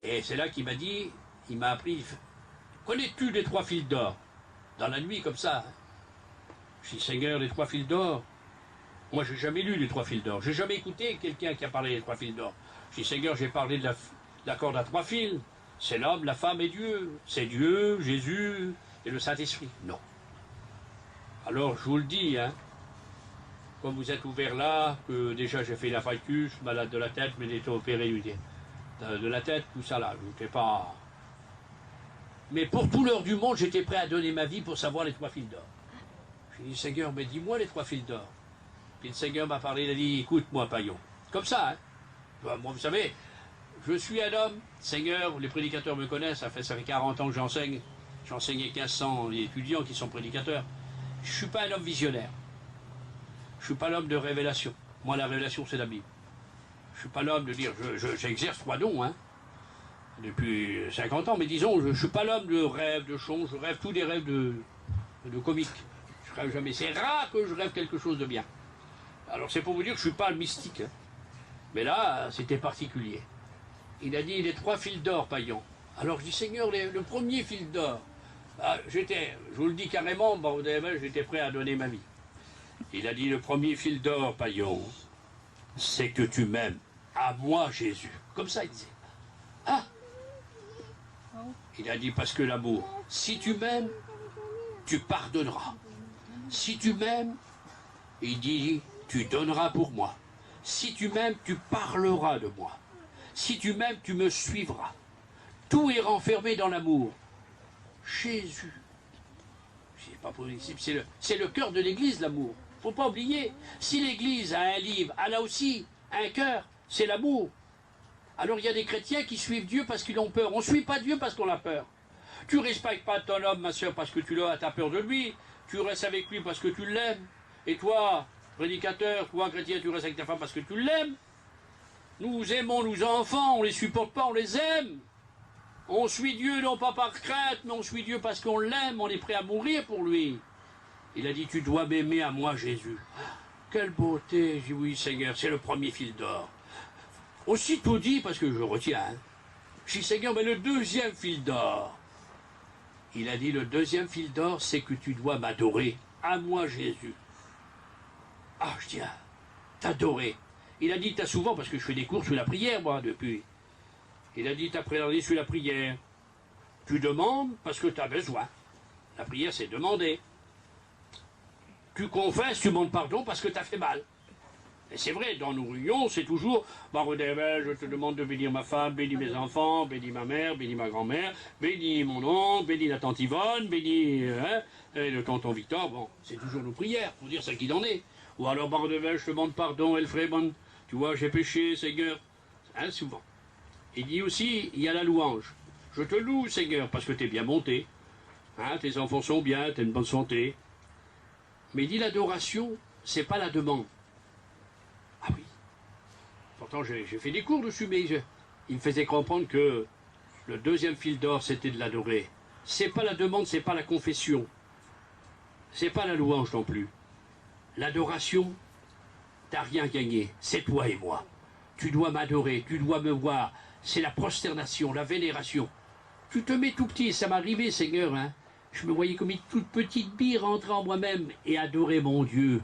Et c'est là qu'il m'a dit, il m'a appris, connais-tu les 3 fils d'or? Dans la nuit, comme ça. Je dis, Seigneur, les 3 fils d'or? Moi, j'ai jamais lu les 3 fils d'or. J'ai jamais écouté quelqu'un qui a parlé des 3 fils d'or. Je dis, Seigneur, j'ai parlé de la corde à 3 fils. C'est l'homme, la femme et Dieu. C'est Dieu, Jésus et le Saint-Esprit. Non. Alors, je vous le dis, hein, comme vous êtes ouvert là, que déjà j'ai fait la fracture, je suis malade de la tête, mais j'ai été opéré de la tête, tout ça là. Je n'étais pas... Mais pour tout l'heure du monde, j'étais prêt à donner ma vie pour savoir les 3 fils d'or. J'ai dit, Seigneur, mais dis-moi les 3 fils d'or. Puis le Seigneur m'a parlé, il a dit, écoute-moi, paillon. Comme ça, hein. Moi, vous savez, je suis un homme, Seigneur, les prédicateurs me connaissent, ça fait 40 ans que j'enseigne. J'ai enseigné 1500 étudiants qui sont prédicateurs. Je ne suis pas un homme visionnaire. Je ne suis pas l'homme de révélation. Moi, la révélation, c'est la Bible. Je ne suis pas l'homme de dire, j'exerce 3 dons, hein, depuis 50 ans, mais disons, je ne suis pas l'homme de rêve, de chant, je rêve tous des rêves de comique. Je rêve jamais. C'est rare que je rêve quelque chose de bien. Alors c'est pour vous dire que je ne suis pas le mystique. Hein. Mais là, c'était particulier. Il a dit les 3 fils d'or, paillon. Alors je dis, Seigneur, le premier fil d'or. Ah, je vous le dis carrément, bon, j'étais prêt à donner ma vie. Il a dit, le premier fil d'or, paillon, c'est que tu m'aimes. À moi, Jésus. Comme ça, il disait. Ah! Il a dit, parce que l'amour, si tu m'aimes, tu pardonneras. Si tu m'aimes, il dit, tu donneras pour moi. Si tu m'aimes, tu parleras de moi. Si tu m'aimes, tu me suivras. Tout est renfermé dans l'amour. Jésus. C'est pas possible. C'est le cœur de l'Église, l'amour. Faut pas oublier. Si l'Église a un livre, elle a aussi un cœur. C'est l'amour. Alors il y a des chrétiens qui suivent Dieu parce qu'ils ont peur. On ne suit pas Dieu parce qu'on a peur. Tu ne respectes pas ton homme, ma soeur, parce que tu as peur de lui. Tu restes avec lui parce que tu l'aimes. Et toi, prédicateur, toi, chrétien, tu restes avec ta femme parce que tu l'aimes. Nous aimons nos enfants, on ne les supporte pas, on les aime. On suit Dieu non pas par crainte, mais on suit Dieu parce qu'on l'aime, on est prêt à mourir pour lui. Il a dit, tu dois m'aimer à moi, Jésus. Quelle beauté. J'ai dit, oui, Seigneur, c'est le premier fil d'or. Aussitôt dit, parce que je retiens, hein. J'ai dit, Seigneur, mais le deuxième fil d'or. Il a dit, le deuxième fil d'or, c'est que tu dois m'adorer. À moi, Jésus. Ah, je dis, ah, t'adorer. Il a dit, t'as souvent, parce que je fais des cours sur la prière, moi, depuis. Il a dit, t'as appris sur la prière. Tu demandes parce que t'as besoin. La prière, c'est demander. Tu confesses, tu demandes pardon parce que t'as fait mal. Et c'est vrai, dans nos réunions, c'est toujours, je te demande de bénir ma femme, bénis mes enfants, bénis ma mère, bénis ma grand-mère, bénis mon oncle, bénis la tante Yvonne, bénis le tonton Victor. Bon, c'est toujours nos prières pour dire ce qu'il en est. Ou alors, je te demande pardon, Elfrébon, tu vois, j'ai péché, Seigneur. Hein, souvent. Il dit aussi, il y a la louange. Je te loue, Seigneur, parce que tu es bien monté. Hein, tes enfants sont bien, tu as une bonne santé. Mais il dit l'adoration, c'est pas la demande. Ah oui. Pourtant, j'ai fait des cours dessus, mais il me faisait comprendre que le deuxième fil d'or, c'était de l'adorer. C'est pas la demande, c'est pas la confession. C'est pas la louange non plus. L'adoration, t'as rien gagné. C'est toi et moi. Tu dois m'adorer, tu dois me voir. C'est la prosternation, la vénération. Tu te mets tout petit, ça m'arrivait, Seigneur. Hein. Je me voyais comme une toute petite bille rentrer en moi-même et adorer mon Dieu.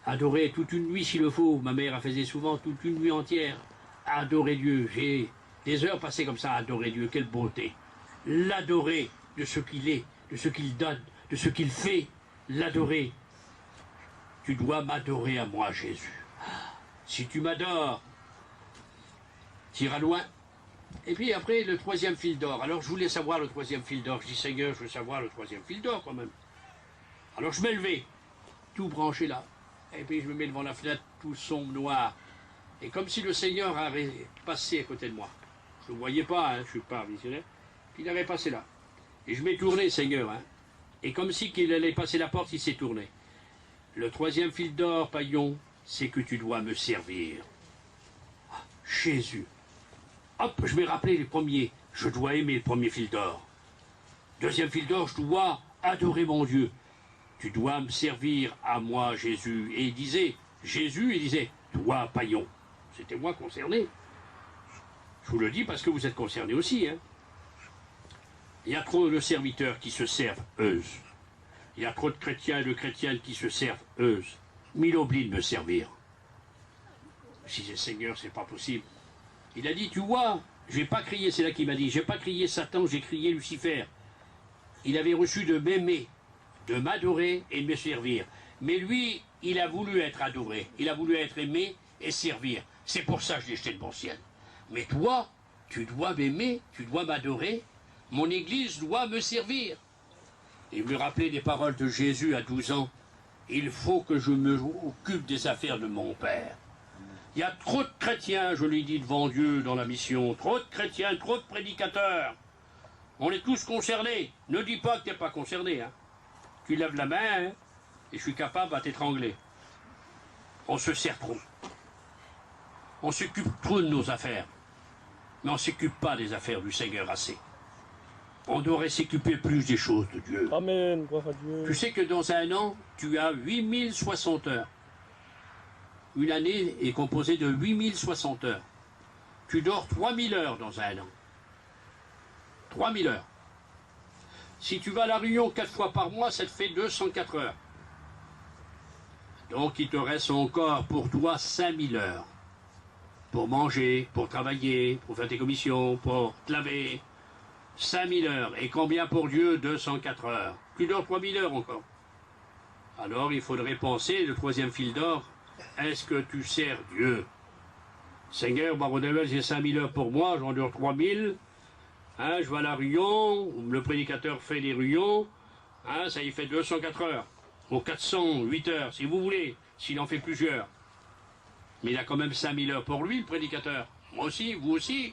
Adorer toute une nuit s'il le faut. Ma mère, elle faisait souvent toute une nuit entière. Adorer Dieu. J'ai des heures passées comme ça à adorer Dieu. Quelle beauté. L'adorer de ce qu'il est, de ce qu'il donne, de ce qu'il fait. L'adorer. Tu dois m'adorer à moi, Jésus. Si tu m'adores, tu iras loin. Et puis après, le troisième fil d'or. Alors je voulais savoir le troisième fil d'or. Je dis, Seigneur, je veux savoir le troisième fil d'or quand même. Alors je m'ai levé, tout branché là. Et puis je me mets devant la fenêtre, tout sombre, noir. Et comme si le Seigneur avait passé à côté de moi. Je ne le voyais pas, hein, je ne suis pas visionnaire. Puis il avait passé là. Et je m'ai tourné, Seigneur. Hein. Et comme si qu'il allait passer la porte, il s'est tourné. Le troisième fil d'or, paillon, c'est que tu dois me servir. Ah, Jésus. Hop, je m'ai rappelé les premiers. Je dois aimer le premier fil d'or. Deuxième fil d'or, je dois adorer mon Dieu. Tu dois me servir à moi, Jésus. Et il disait, Jésus, il disait, toi, paillon. C'était moi concerné. Je vous le dis parce que vous êtes concernés aussi. Hein. Il y a trop de serviteurs qui se servent eux. Il y a trop de chrétiens et de chrétiennes qui se servent eux. Mais il oublie de me servir. Si c'est Seigneur, c'est pas possible. Il a dit, tu vois, j'ai pas crié, c'est là qu'il m'a dit, j'ai pas crié Satan, j'ai crié Lucifer. Il avait reçu de m'aimer, de m'adorer et de me servir. Mais lui, il a voulu être adoré, il a voulu être aimé et servir. C'est pour ça que je l'ai jeté de mon ciel. Mais toi, tu dois m'aimer, tu dois m'adorer, mon Église doit me servir. Et me rappeler des paroles de Jésus à 12 ans. Il faut que je m'occupe des affaires de mon Père. Il y a trop de chrétiens, je l'ai dit devant Dieu dans la mission, trop de chrétiens, trop de prédicateurs. On est tous concernés. Ne dis pas que tu n'es pas concerné. Hein. Tu lèves la main hein, et je suis capable à t'étrangler. On se sert trop. On s'occupe trop de nos affaires. Mais on ne s'occupe pas des affaires du Seigneur assez. On devrait s'occuper plus des choses de Dieu. Amen, gloire à Dieu. Tu sais que dans un an, tu as 8060 heures. Une année est composée de 8060 heures. Tu dors 3000 heures dans un an. 3000 heures. Si tu vas à la Réunion 4 fois par mois, ça te fait 204 heures. Donc il te reste encore pour toi 5000 heures. Pour manger, pour travailler, pour faire tes commissions, pour te laver. 5000 heures. Et combien pour Dieu? 204 heures. Tu dors 3000 heures encore. Alors il faudrait penser, le troisième fil d'or, est-ce que tu sers Dieu? Seigneur, Baron Devel, j'ai 5000 heures pour moi, j'en dure 3000. Hein, je vais à la Réunion, le prédicateur fait des réunions, hein, ça y fait 204 heures. Ou 408 heures, si vous voulez, s'il en fait plusieurs. Mais il a quand même 5000 heures pour lui, le prédicateur. Moi aussi, vous aussi.